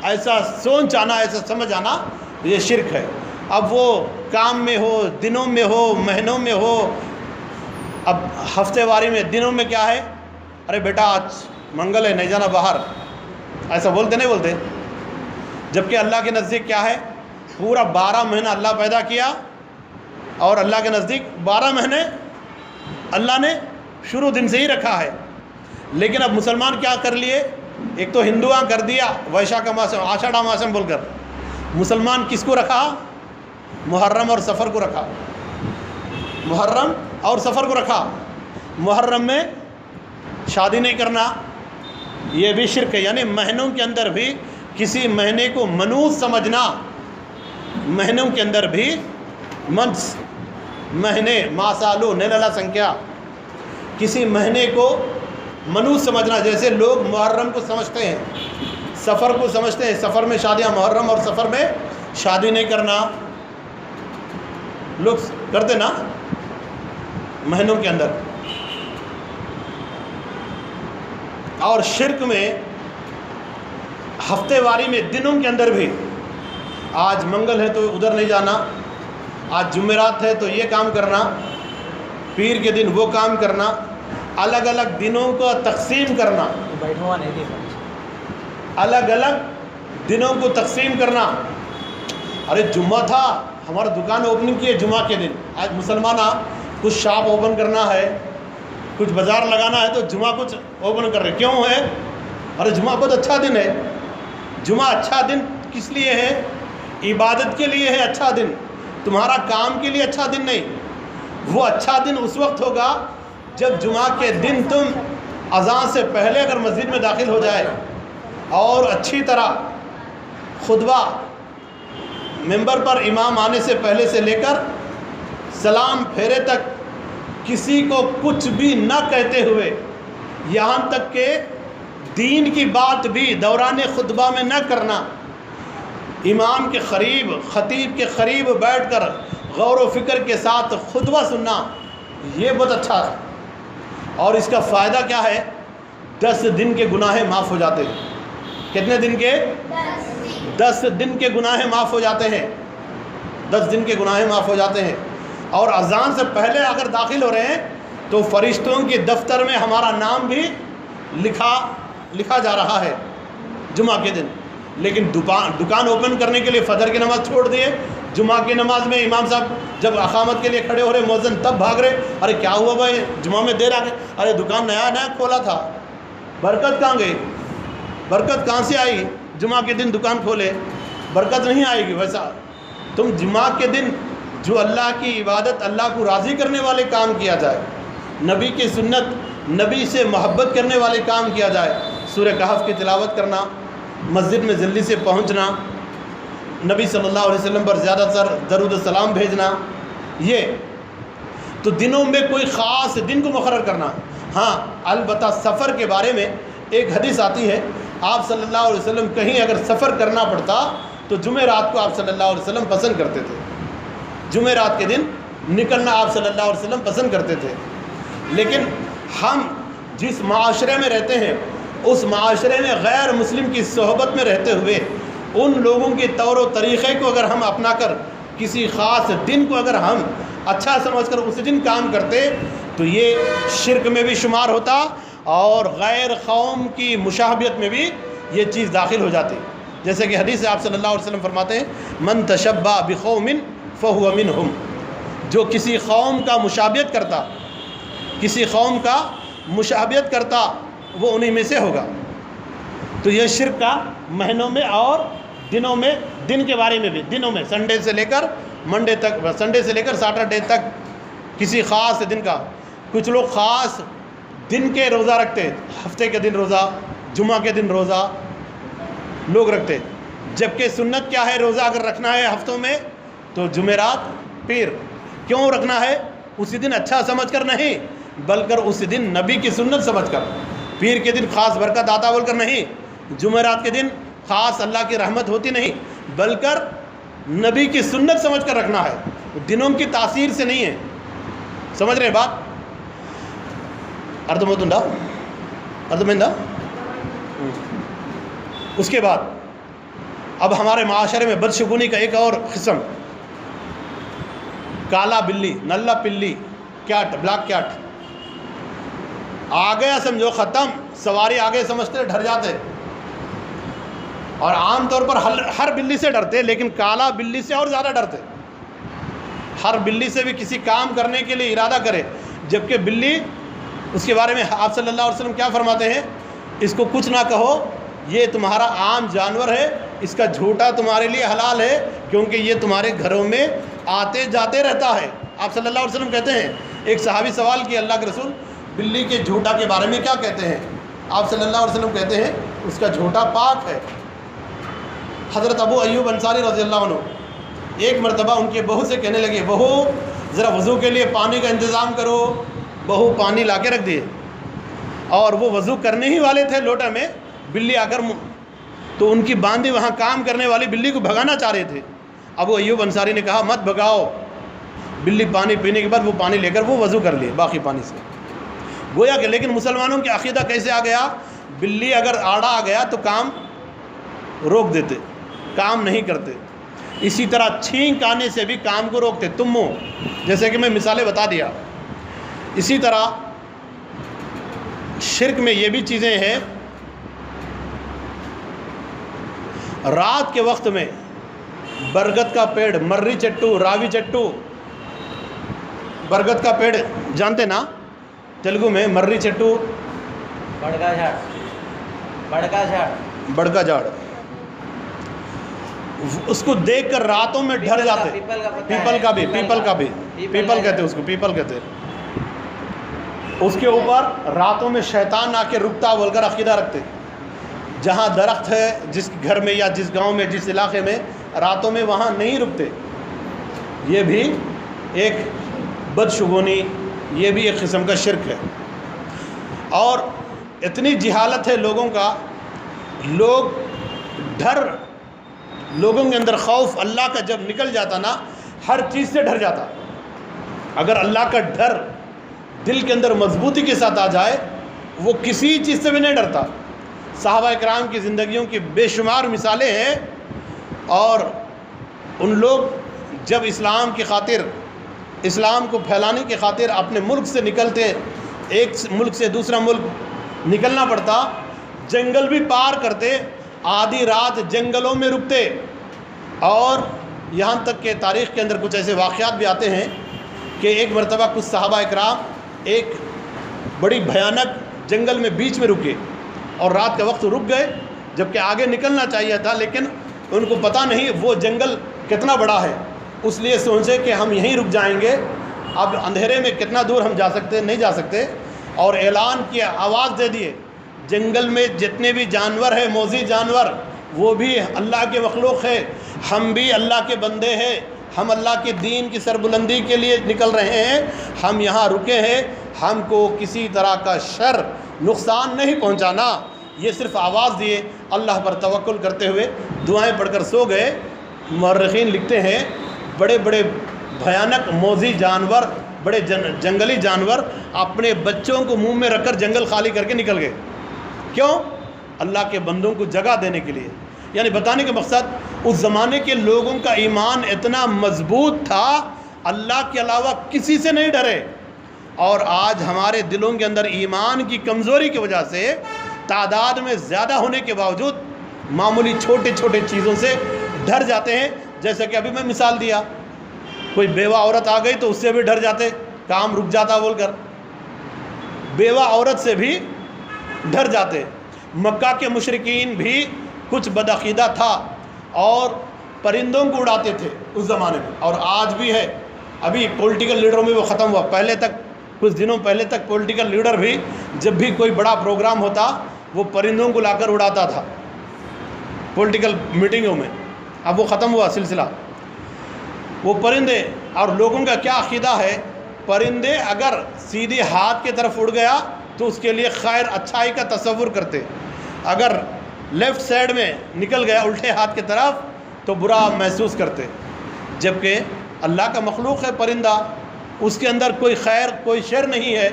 ایسا سوچ آنا، ایسا سمجھ آنا، یہ شرک ہے۔ اب وہ کام میں ہو، دنوں میں ہو، مہینوں میں ہو، اب ہفتے واری میں، دنوں میں کیا ہے، ارے بیٹا آج منگل ہے نہیں جانا باہر، ایسا بولتے نہیں بولتے؟ جبکہ اللہ کے نزدیک کیا ہے، پورا 12 مہینہ اللہ پیدا کیا، اور اللہ کے نزدیک 12 مہینے اللہ نے شروع دن سے ہی رکھا ہے۔ لیکن اب مسلمان کیا کر لیے، ایک تو ہندوؤں کر دیا ویشاکھ ماسم، آشاڑھا ماسم بول کر، مسلمان کس کو رکھا؟ محرم اور سفر کو رکھا، محرم اور سفر کو رکھا۔ محرم میں شادی نہیں کرنا، یہ بھی شرک ہے، یعنی مہینوں کے اندر بھی کسی مہینے کو منوس سمجھنا، مہینوں کے اندر بھی منس، مہینے، ماسالو نیللا سنکھیا، کسی مہینے کو منوس سمجھنا، جیسے لوگ محرم کو سمجھتے ہیں، سفر کو سمجھتے ہیں، سفر میں شادیاں، محرم اور سفر میں شادی نہیں کرنا، لوگ کرتے نا مہینوں کے اندر۔ اور شرک میں ہفتے واری میں، دنوں کے اندر بھی، آج منگل ہے تو ادھر نہیں جانا، آج جمعرات ہے تو یہ کام کرنا، پیر کے دن وہ کام کرنا، الگ الگ دنوں کو تقسیم کرنا، الگ الگ دنوں کو تقسیم کرنا۔ ارے جمعہ تھا، ہمارا دکان اوپننگ کی ہے جمعہ کے دن، آج مسلمانہ کچھ شاپ اوپن کرنا ہے، کچھ بازار لگانا ہے تو جمعہ کچھ اوپن کر رہے، کیوں ہے؟ ارے جمعہ بہت اچھا دن ہے، جمعہ اچھا دن کس لیے ہے؟ عبادت کے لیے ہے اچھا دن، تمہارا کام کے لیے اچھا دن نہیں۔ وہ اچھا دن اس وقت ہوگا جب جمعہ کے دن تم اذان سے پہلے اگر مسجد میں داخل ہو جائے اور اچھی طرح خطبہ ممبر پر امام آنے سے پہلے سے لے کر سلام پھیرے تک کسی کو کچھ بھی نہ کہتے ہوئے، یہاں تک کہ دین کی بات بھی دوران خطبہ میں نہ کرنا، امام کے قریب، خطیب کے قریب بیٹھ کر غور و فکر کے ساتھ خطبہ سننا، یہ بہت اچھا ہے۔ اور اس کا فائدہ کیا ہے؟ 10 دن کے گناہ معاف ہو جاتے ہیں۔ کتنے دن کے؟ 10 دن کے گناہ معاف ہو جاتے ہیں، 10 دن کے گناہ معاف ہو جاتے ہیں۔ اور اذان سے پہلے اگر داخل ہو رہے ہیں تو فرشتوں کے دفتر میں ہمارا نام بھی لکھا جا رہا ہے جمعہ کے دن۔ لیکن دکان اوپن کرنے کے لیے فجر کی نماز چھوڑ دیے، جمعہ کی نماز میں امام صاحب جب اقامت کے لیے کھڑے ہو رہے، مؤذن تب بھاگ رہے، ارے کیا ہوا بھائی جمعہ میں دیر آ گئے، ارے دکان نیا کھولا تھا، برکت کہاں گئی؟ برکت کہاں سے آئی؟ جمعہ کے دن دکان کھولے، برکت نہیں آئے گی۔ ویسا تم جمعہ کے دن جو اللہ کی عبادت، اللہ کو راضی کرنے والے کام کیا جائے، نبی کی سنت، نبی سے محبت کرنے والے کام کیا جائے، سورہ کہف کی تلاوت کرنا، مسجد میں جلدی سے پہنچنا، نبی صلی اللہ علیہ وسلم پر زیادہ تر درود و سلام بھیجنا، یہ تو دنوں میں کوئی خاص دن کو مقرر کرنا۔ ہاں البتہ سفر کے بارے میں ایک حدیث آتی ہے، آپ صلی اللہ علیہ وسلم کہیں اگر سفر کرنا پڑتا تو جمعرات کو آپ صلی اللہ علیہ وسلم پسند کرتے تھے، جمعرات کے دن نکلنا آپ صلی اللہ علیہ وسلم پسند کرتے تھے۔ لیکن ہم جس معاشرے میں رہتے ہیں اس معاشرے میں غیر مسلم کی صحبت میں رہتے ہوئے ان لوگوں کے طور و طریقے کو اگر ہم اپنا کر کسی خاص دن کو اگر ہم اچھا سمجھ کر اس دن کام کرتے تو یہ شرک میں بھی شمار ہوتا اور غیر قوم کی مشابہت میں بھی یہ چیز داخل ہو جاتی۔ جیسے کہ حدیث آپ صلی اللہ علیہ وسلم فرماتے ہیں من تشبہ بقوم فہو منہم، جو کسی قوم کا مشابہت کرتا، کسی قوم کا مشابہت کرتا وہ انہی میں سے ہوگا۔ تو یہ شرک کا مہینوں میں اور دنوں میں، دن کے بارے میں بھی، دنوں میں سنڈے سے لے کر منڈے تک، سنڈے سے لے کر سیٹرڈے تک کسی خاص دن کا، کچھ لوگ خاص دن کے روزہ رکھتے ہیں، ہفتے کے دن روزہ، جمعہ کے دن روزہ لوگ رکھتے، جبکہ سنت کیا ہے؟ روزہ اگر رکھنا ہے ہفتوں میں تو جمعرات پیر، کیوں رکھنا ہے؟ اسی دن اچھا سمجھ کر نہیں، بلکہ اسی دن نبی کی سنت سمجھ کر، پیر کے دن خاص برکت آتا بول کر نہیں، جمعرات کے دن خاص اللہ کی رحمت ہوتی نہیں، بلکہ نبی کی سنت سمجھ کر رکھنا ہے، دنوں کی تاثیر سے نہیں ہے۔ سمجھ رہے بات؟ اردموتنڈا اردمندہ۔ اس کے بعد اب ہمارے معاشرے میں بدشگونی کا ایک اور قسم، کالا بلی، نلا پلی، کیٹ، بلیک کیٹ، آ گیا سمجھو ختم، سواری آگے سمجھتے ڈر جاتے، اور عام طور پر ہر بلی سے ڈرتے، لیکن کالا بلی سے اور زیادہ ڈرتے۔ ہر بلی سے بھی کسی کام کرنے کے لیے ارادہ کرے، جبکہ بلی، اس کے بارے میں آپ صلی اللہ علیہ وسلم کیا فرماتے ہیں؟ اس کو کچھ نہ کہو، یہ تمہارا عام جانور ہے، اس کا جھوٹا تمہارے لیے حلال ہے، کیونکہ یہ تمہارے گھروں میں آتے جاتے رہتا ہے۔ آپ صلی اللہ علیہ وسلم کہتے ہیں، ایک صحابی سوال کیا اللہ کے رسول بلی کے جھوٹا کے بارے میں کیا کہتے ہیں؟ آپ صلی اللہ علیہ وسلم کہتے ہیں اس کا جھوٹا پاک ہے۔ حضرت ابو ایوب انصاری رضی اللہ عنہ ایک مرتبہ ان کے بہو سے کہنے لگے، بہو ذرا وضو کے لیے پانی کا انتظام کرو، بہو پانی لا کے رکھ دیے، اور وہ وضو کرنے ہی والے تھے لوٹا میں، بلی آ کر تو ان کی باندھی وہاں کام کرنے والی بلی کو بھگانا چاہ رہے تھے۔ ابو ایوب انصاری نے کہا مت بھگاؤ، بلی پانی پینے کے بعد وہ پانی لے کر وہ وضو کر لیے باقی پانی سے۔ گویا کہ لیکن مسلمانوں کی عقیدہ کیسے آ گیا؟ بلی اگر آڑا آ گیا تو کام روک دیتے، کام نہیں کرتے۔ اسی طرح چھینک آنے سے بھی کام کو روکتے، تمو، جیسے کہ میں مثالیں بتا دیا۔ اسی طرح شرک میں یہ بھی چیزیں ہیں، رات کے وقت میں برگد کا پیڑ، مرری چٹو، راوی چٹو، برگد کا پیڑ جانتے نا تیلگو میں؟ مرری چٹو، بڑکا جھاڑ، بڑکا جھاڑ، بڑکا جھاڑ، اس کو دیکھ کر راتوں میں ڈر جاتے۔ پیپل کا بھی، پیپل کا بھی، پیپل کہتے اس کو، پیپل کہتے۔ اس کے اوپر راتوں میں شیطان آ کے رکتا بول کر عقیدہ رکھتے۔ جہاں درخت ہے، جس گھر میں یا جس گاؤں میں، جس علاقے میں راتوں میں، وہاں نہیں رکتے۔ یہ بھی ایک بدشگونی، یہ بھی ایک قسم کا شرک ہے۔ اور اتنی جہالت ہے لوگوں کا، لوگ ڈر، لوگوں کے اندر خوف اللہ کا جب نکل جاتا نا، ہر چیز سے ڈر جاتا۔ اگر اللہ کا ڈر دل کے اندر مضبوطی کے ساتھ آ جائے، وہ کسی چیز سے بھی نہیں ڈرتا۔ صحابہ کرام کی زندگیوں کی بے شمار مثالیں ہیں، اور ان لوگ جب اسلام کی خاطر، اسلام کو پھیلانے کی خاطر اپنے ملک سے نکلتے، ایک ملک سے دوسرا ملک نکلنا پڑتا، جنگل بھی پار کرتے، آدھی رات جنگلوں میں رکتے، اور یہاں تک کہ تاریخ کے اندر کچھ ایسے واقعات بھی آتے ہیں کہ ایک مرتبہ کچھ صحابہ اکرام ایک بڑی بھیانک جنگل میں بیچ میں رکے، اور رات کا وقت رک گئے، جبکہ آگے نکلنا چاہیے تھا، لیکن ان کو پتہ نہیں وہ جنگل کتنا بڑا ہے، اس لیے سوچے کہ ہم یہیں رک جائیں گے، اب اندھیرے میں کتنا دور ہم جا سکتے، نہیں جا سکتے، اور اعلان کیا، آواز دے دیے، جنگل میں جتنے بھی جانور ہیں، موذی جانور، وہ بھی اللہ کے مخلوق ہے، ہم بھی اللہ کے بندے ہیں، ہم اللہ کے دین کی سربلندی کے لیے نکل رہے ہیں، ہم یہاں رکے ہیں، ہم کو کسی طرح کا شر نقصان نہیں پہنچانا۔ یہ صرف آواز دیے، اللہ پر توکل کرتے ہوئے دعائیں پڑھ کر سو گئے۔ مورخین لکھتے ہیں بڑے بڑے بھیانک موذی جانور، بڑے جنگلی جانور اپنے بچوں کو منہ میں رکھ کر جنگل خالی کر کے نکل گئے۔ کیوں؟ اللہ کے بندوں کو جگہ دینے کے لیے۔ یعنی بتانے کا مقصد اس زمانے کے لوگوں کا ایمان اتنا مضبوط تھا، اللہ کے علاوہ کسی سے نہیں ڈرے۔ اور آج ہمارے دلوں کے اندر ایمان کی کمزوری کی وجہ سے تعداد میں زیادہ ہونے کے باوجود معمولی چھوٹے چھوٹے چیزوں سے ڈر جاتے ہیں۔ جیسے کہ ابھی میں مثال دیا، کوئی بیوہ عورت آ گئی تو اس سے بھی ڈر جاتے، کام رک جاتا بول کر، بیوہ عورت سے بھی ڈر جاتے۔ مکہ کے مشرکین بھی کچھ بدعقیدہ تھا اور پرندوں کو اڑاتے تھے اس زمانے میں، اور آج بھی ہے۔ ابھی پولیٹیکل لیڈروں میں وہ ختم ہوا، پہلے تک کچھ دنوں پہلے تک پولیٹیکل لیڈر بھی جب بھی کوئی بڑا پروگرام ہوتا وہ پرندوں کو لا کر اڑاتا تھا پولیٹیکل میٹنگوں میں۔ اب وہ ختم ہوا سلسلہ۔ وہ پرندے، اور لوگوں کا کیا عقیدہ ہے، پرندے اگر سیدھے ہاتھ کی طرف اڑ گیا تو اس کے لیے خیر اچھائی کا تصور کرتے، اگر لیفٹ سائڈ میں نکل گیا الٹے ہاتھ کی طرف تو برا محسوس کرتے۔ جبکہ اللہ کا مخلوق ہے پرندہ، اس کے اندر کوئی خیر کوئی شر نہیں ہے،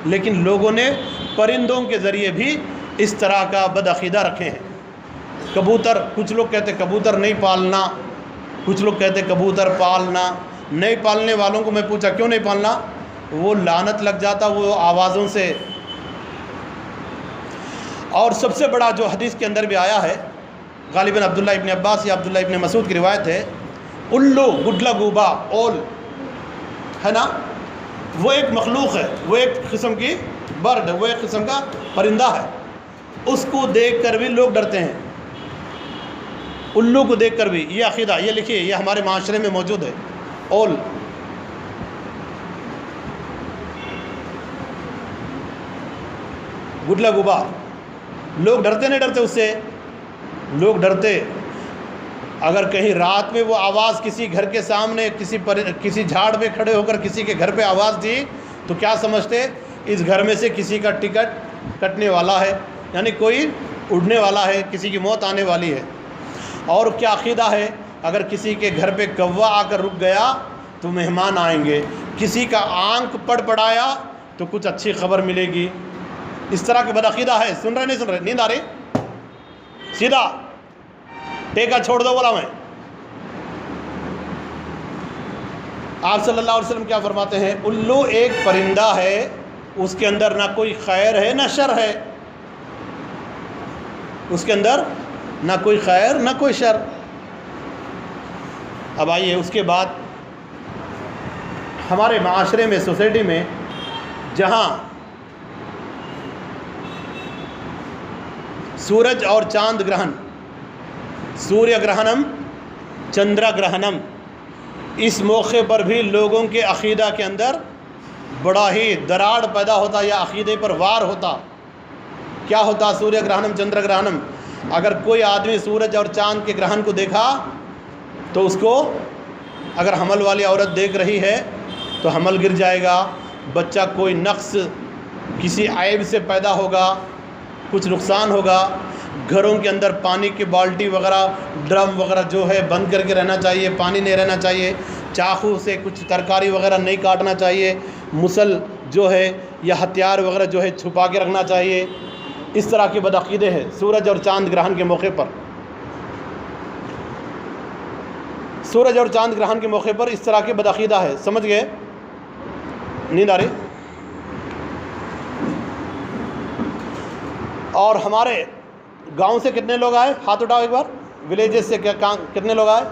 لیکن لوگوں نے پرندوں کے ذریعے بھی اس طرح کا بدعقیدہ رکھے ہیں۔ کبوتر، کچھ لوگ کہتے کبوتر نہیں پالنا، کچھ لوگ کہتے کبوتر پالنا۔ نہیں پالنے والوں کو میں پوچھا کیوں نہیں پالنا؟ وہ لعنت لگ جاتا وہ آوازوں سے۔ اور سب سے بڑا جو حدیث کے اندر بھی آیا ہے، غالباً عبداللہ ابن عباس یا عبداللہ ابن مسعود کی روایت ہے، الو گڈلا گوبا اول ہے نا، وہ ایک مخلوق ہے، وہ ایک قسم کی برڈ ہے، وہ ایک قسم کا پرندہ ہے، اس کو دیکھ کر بھی لوگ ڈرتے ہیں۔ الو کو دیکھ کر بھی، یہ عقیدہ، یہ لکھیے، یہ ہمارے معاشرے میں موجود ہے۔ اول گڈلا گوبا، لوگ ڈرتے نہیں ڈرتے اس سے؟ لوگ ڈرتے۔ اگر کہیں رات میں وہ آواز کسی گھر کے سامنے کسی جھاڑ پہ کھڑے ہو کر کسی کے گھر پہ آواز دی تو کیا سمجھتے؟ اس گھر میں سے کسی کا ٹکٹ کٹنے والا ہے، یعنی کوئی اڑنے والا ہے، کسی کی موت آنے والی ہے۔ اور کیا عقیدہ ہے، اگر کسی کے گھر پہ کوا آ کر رک گیا تو مہمان آئیں گے، کسی کا آنکھ پڑ پڑایا تو کچھ اچھی خبر ملے گی۔ اس طرح کے بدعقیدہ ہے۔ سن رہے نہیں سن رہے؟ نیند آ رہی؟ سیدھا ٹیکا چھوڑ دو بولا میں۔ آپ صلی اللہ علیہ وسلم کیا فرماتے ہیں؟ الو ایک پرندہ ہے، اس کے اندر نہ کوئی خیر ہے نہ شر ہے، اس کے اندر نہ کوئی خیر نہ کوئی شر۔ اب آئیے اس کے بعد ہمارے معاشرے میں، سوسائٹی میں، جہاں سورج اور چاند گرہن، سوریہ گرہنم چندرا گرہنم، اس موقع پر بھی لوگوں کے عقیدہ کے اندر بڑا ہی دراڑ پیدا ہوتا یا عقیدے پر وار ہوتا۔ کیا ہوتا سوریہ گرہنم چندرا گرہنم؟ اگر کوئی آدمی سورج اور چاند کے گرہن کو دیکھا تو اس کو، اگر حمل والی عورت دیکھ رہی ہے تو حمل گر جائے گا، بچہ کوئی نقص کسی عیب سے پیدا ہوگا، کچھ نقصان ہوگا، گھروں کے اندر پانی کی بالٹی وغیرہ، ڈرم وغیرہ جو ہے بند کر کے رہنا چاہیے، پانی نہیں رہنا چاہیے، چاقو سے کچھ ترکاری وغیرہ نہیں کاٹنا چاہیے، مسل جو ہے یا ہتھیار وغیرہ جو ہے چھپا کے رکھنا چاہیے۔ اس طرح کے بدعقیدے ہیں سورج اور چاند گرہن کے موقع پر۔ سورج اور چاند گرہن کے موقع پر اس طرح کے بدعقیدہ ہے۔ سمجھ گئے؟ نیند آ رہی؟ اور ہمارے گاؤں سے کتنے لوگ آئے؟ ہاتھ اٹھاؤ ایک بار۔ ولیجز سے کتنے لوگ آئے؟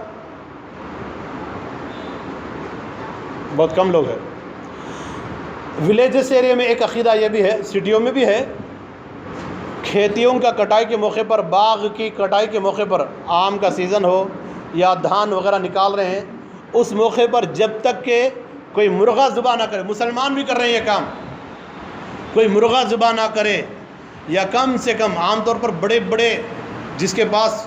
بہت کم لوگ ہیں۔ ولیجز ایریا میں ایک عقیدہ یہ بھی ہے، سٹیوں میں بھی ہے، کھیتیوں کا کٹائی کے موقع پر، باغ کی کٹائی کے موقع پر، آم کا سیزن ہو یا دھان وغیرہ نکال رہے ہیں، اس موقع پر جب تک کہ کوئی مرغہ ذبح نہ کرے، مسلمان بھی کر رہے ہیں یہ کام، کوئی مرغہ ذبح نہ کرے، یا کم سے کم، عام طور پر بڑے بڑے جس کے پاس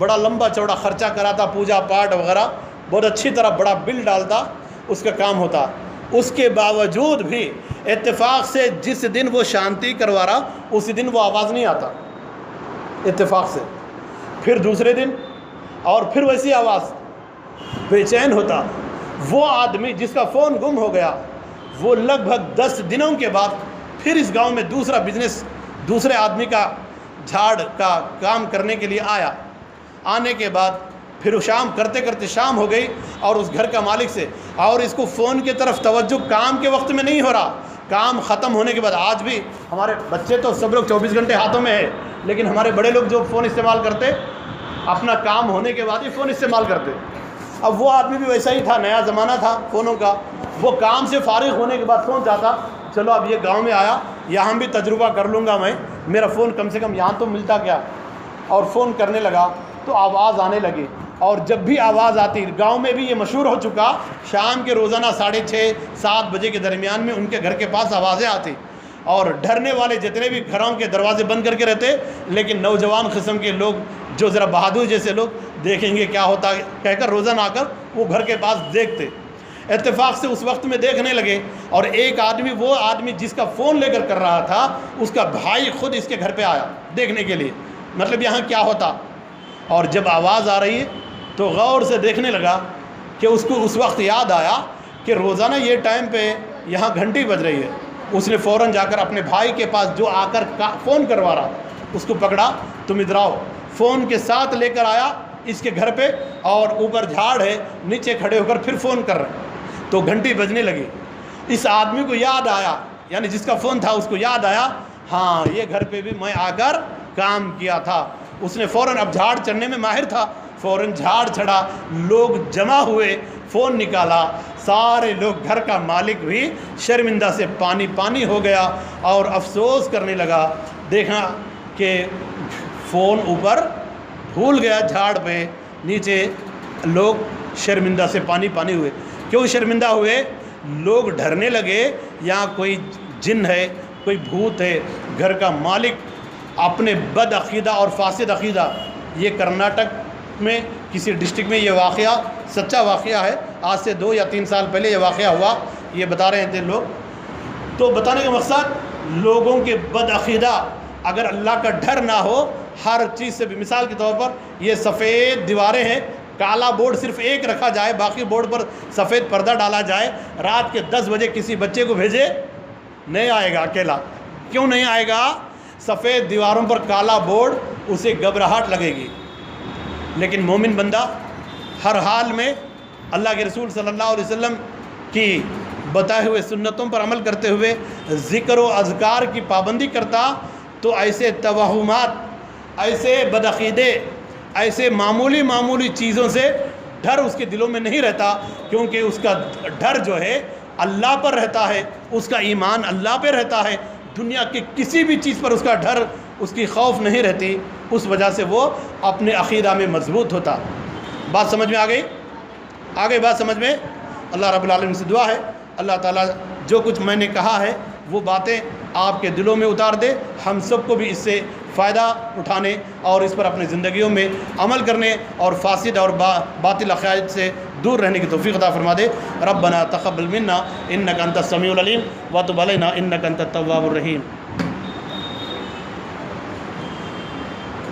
بڑا لمبا چوڑا خرچہ کراتا، پوجا پاٹ وغیرہ بہت اچھی طرح بڑا بل ڈالتا، اس کا کام ہوتا۔ اس کے باوجود بھی اتفاق سے جس دن وہ شانتی کروا رہا اسی دن وہ آواز نہیں آتا، اتفاق سے۔ پھر دوسرے دن اور پھر ویسی آواز، بے چین ہوتا۔ وہ آدمی جس کا فون گم ہو گیا، وہ لگ بھگ 10 دنوں کے بعد پھر اس گاؤں میں دوسرا بزنس دوسرے آدمی کا جھاڑ کا کام کرنے کے لیے آیا۔ آنے کے بعد پھر وہ شام کرتے کرتے شام ہو گئی اور اس گھر کا مالک سے، اور اس کو فون کی طرف توجہ کام کے وقت میں نہیں ہو رہا، کام ختم ہونے کے بعد۔ آج بھی ہمارے بچے تو سب لوگ 24 گھنٹے ہاتھوں میں ہے، لیکن ہمارے بڑے لوگ جو فون استعمال کرتے اپنا کام ہونے کے بعد ہی فون استعمال کرتے۔ اب وہ آدمی بھی ویسا ہی تھا، نیا زمانہ تھا فونوں کا۔ وہ کام سے فارغ ہونے کے بعد فون چاہتا، چلو اب یہ گاؤں میں آیا، یہاں بھی تجربہ کر لوں گا میں، میرا فون کم سے کم یہاں تو ملتا کیا۔ اور فون کرنے لگا تو آواز آنے لگی، اور جب بھی آواز آتی، گاؤں میں بھی یہ مشہور ہو چکا، شام کے روزانہ 6:30 7 بجے کے درمیان میں ان کے گھر کے پاس آوازیں آتی، اور ڈرنے والے جتنے بھی گھروں کے دروازے بند کر کے رہتے، لیکن نوجوان قسم کے لوگ جو ذرا بہادر جیسے لوگ دیکھیں گے کیا ہوتا ہے کہہ کر روزانہ آ کر وہ گھر کے پاس دیکھتے۔ اتفاق سے اس وقت میں دیکھنے لگے، اور ایک آدمی، وہ آدمی جس کا فون لے کر رہا تھا، اس کا بھائی خود اس کے گھر پہ آیا دیکھنے کے لیے، مطلب یہاں کیا ہوتا۔ اور جب آواز آ رہی ہے تو غور سے دیکھنے لگا کہ اس کو اس وقت یاد آیا کہ روزانہ یہ ٹائم پہ یہاں گھنٹی بج رہی ہے۔ اس نے فوراً جا کر اپنے بھائی کے پاس جو آ کر فون کروا رہا اس کو پکڑا، تم ادھر آؤ، فون کے ساتھ لے کر آیا اس کے گھر پہ، اور اوپر جھاڑ ہے، نیچے کھڑے ہو کر پھر فون کر رہے تو گھنٹی بجنے لگی۔ اس آدمی کو یاد آیا، یعنی جس کا فون تھا اس کو یاد آیا، ہاں یہ گھر پہ بھی میں آ کر کام کیا تھا۔ اس نے فوراً، اب جھاڑ چڑھنے میں ماہر تھا، فوراً جھاڑ چڑھا، لوگ جمع ہوئے، فون نکالا، سارے لوگ، گھر کا مالک بھی شرمندہ سے پانی پانی ہو گیا اور افسوس کرنے لگا، دیکھا کہ فون اوپر بھول گیا جھاڑ پہ، نیچے لوگ شرمندہ سے پانی پانی ہوئے۔ کیوں شرمندہ ہوئے؟ لوگ ڈرنے لگے یہاں کوئی جن ہے، کوئی بھوت ہے۔ گھر کا مالک اپنے بد عقیدہ اور فاسد عقیدہ، یہ کرناٹک میں کسی ڈسٹرکٹ میں یہ واقعہ سچا واقعہ ہے، آج سے 2 یا 3 سال پہلے یہ واقعہ ہوا، یہ بتا رہے تھے لوگ۔ تو بتانے کا مقصد، لوگوں کے بد عقیدہ، اگر اللہ کا ڈر نہ ہو ہر چیز سے بھی، مثال کے طور پر یہ سفید دیواریں ہیں، کالا بورڈ صرف ایک رکھا جائے، باقی بورڈ پر سفید پردہ ڈالا جائے، رات کے 10 بجے کسی بچے کو بھیجے، نہیں آئے گا اکیلا۔ کیوں نہیں آئے گا؟ سفید دیواروں پر کالا بورڈ، اسے گھبراہٹ لگے گی۔ لیکن مومن بندہ ہر حال میں اللہ کے رسول صلی اللہ علیہ وسلم کی بتائے ہوئے سنتوں پر عمل کرتے ہوئے ذکر و اذکار کی پابندی کرتا، تو ایسے توہمات، ایسے بدعقیدے، ایسے معمولی چیزوں سے ڈر اس کے دلوں میں نہیں رہتا، کیونکہ اس کا ڈر جو ہے اللہ پر رہتا ہے، اس کا ایمان اللہ پہ رہتا ہے، دنیا کی کسی بھی چیز پر اس کا ڈر، اس کی خوف نہیں رہتی، اس وجہ سے وہ اپنے عقیدہ میں مضبوط ہوتا۔ بات سمجھ میں آ گئی؟ آگے بات سمجھ میں؟ اللہ رب العالمین سے دعا ہے اللہ تعالیٰ جو کچھ میں نے کہا ہے وہ باتیں آپ کے دلوں میں اتار دے، ہم سب کو بھی اس سے فائدہ اٹھانے اور اس پر اپنی زندگیوں میں عمل کرنے اور فاسد اور باطل عقائد سے دور رہنے کی توفیق عطا فرما دے۔ ربنا تقبل منا انک انت السمیع العلیم وتب علینا انک انت التواب الرحیم۔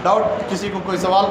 ڈاؤٹ کسی کو، کوئی سوال؟